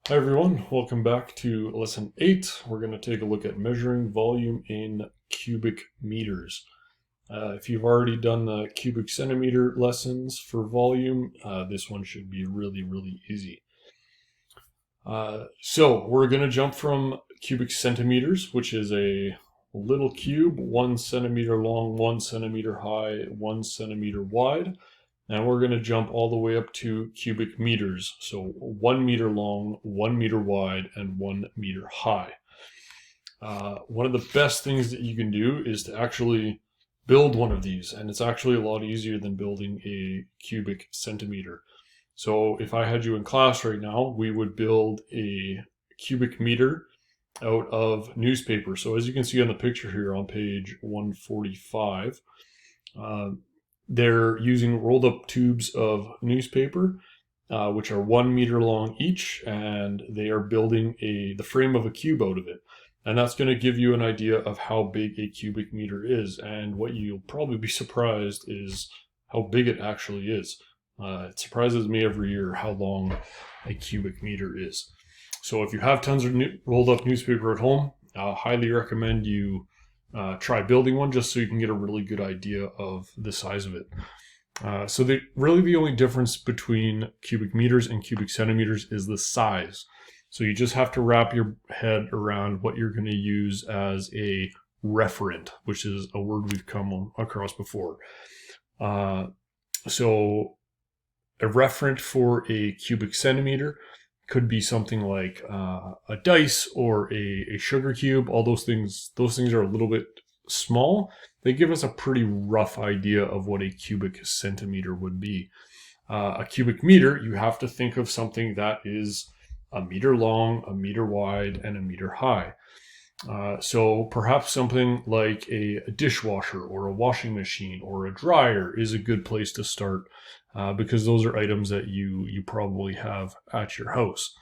Hi everyone, welcome back to lesson 8. We're going to take a look at measuring volume in cubic meters. If you've already done the cubic centimeter lessons for volume, this one should be really easy. So we're going to jump from cubic centimeters, which is a little cube, 1 centimeter long, 1 centimeter high, 1 centimeter wide. And we're going to jump all the way up to cubic meters. So 1 meter long, 1 meter wide, and 1 meter high. One of the best things that you can do is to actually build one of these. And it's actually a lot easier than building a cubic centimeter. So if I had you in class right now, we would build a cubic meter out of newspaper. So as you can see on the picture here on page 145, they're using rolled up tubes of newspaper, which are 1 meter long each, and they are building the frame of a cube out of it. And that's going to give you an idea of how big a cubic meter is. And what you'll probably be surprised is how big it actually is. It surprises me every year how long a cubic meter is. So if you have tons of rolled up newspaper at home, I highly recommend you try building one just so you can get a really good idea of the size of it. So really the only difference between cubic meters and cubic centimeters is the size. So you just have to wrap your head around what you're going to use as a referent, which is a word we've come across before. So a referent for a cubic centimeter could be something like a dice or a sugar cube. All those things are a little bit small. They give us a pretty rough idea of what a cubic centimeter would be. A cubic meter, you have to think of something that is a meter long, a meter wide, and a meter high. So perhaps something like a dishwasher or a washing machine or a dryer is a good place to start, because those are items that you probably have at your house.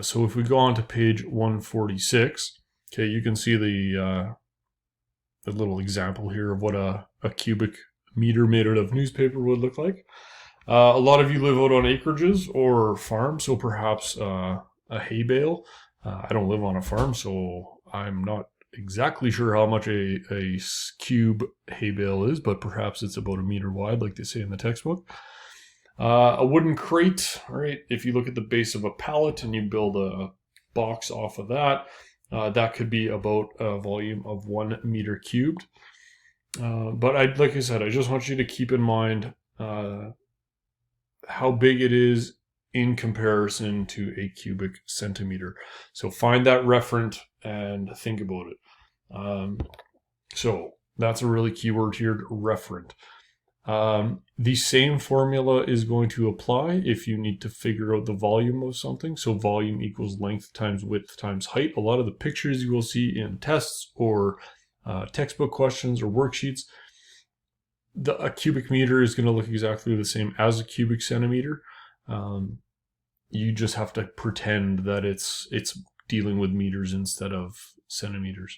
So if we go on to page 146, okay, you can see the little example here of what a cubic meter made out of newspaper would look like. A lot of you live out on acreages or farms, so perhaps a hay bale. I don't live on a farm, so I'm not exactly sure how much a cube hay bale is, but perhaps it's about a meter wide, like they say in the textbook. A wooden crate, right? If you look at the base of a pallet and you build a box off of that, that could be about a volume of 1 meter cubed. But like I said, I just want you to keep in mind how big it is in comparison to a cubic centimeter. So find that referent and think about it. So that's a really key word here, referent. The same formula is going to apply if you need to figure out the volume of something. So volume equals length times width times height. A lot of the pictures you will see in tests or textbook questions or worksheets, a cubic meter is going to look exactly the same as a cubic centimeter. You just have to pretend that it's dealing with meters instead of centimeters.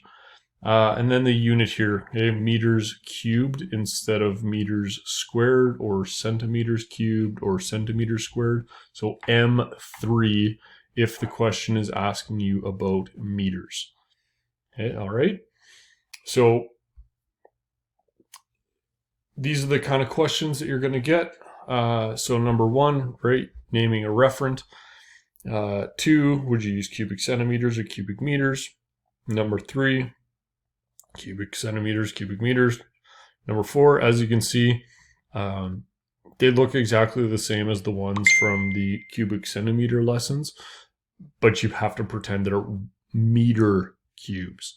And then the unit here, okay, meters cubed instead of meters squared, or centimeters cubed or centimeters squared. So M3 if the question is asking you about meters. Okay, all right. So these are the kind of questions that you're going to get. So number 1, right, naming a referent. 2, would you use cubic centimeters or cubic meters? Number 3, cubic centimeters, cubic meters. Number 4, as you can see, they look exactly the same as the ones from the cubic centimeter lessons, but you have to pretend they're meter cubes.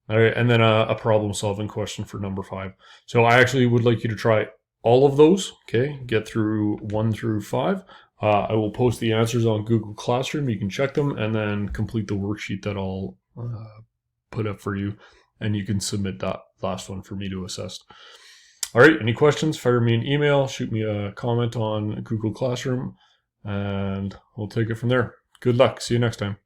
All right, and then a problem solving question for number 5. So I actually would like you to try all of those, okay? Get through 1 through 5. I will post the answers on Google Classroom. You can check them and then complete the worksheet that I'll put up for you. And you can submit that last one for me to assess. All right, any questions? Fire me an email, shoot me a comment on Google Classroom, and we'll take it from there. Good luck. See you next time.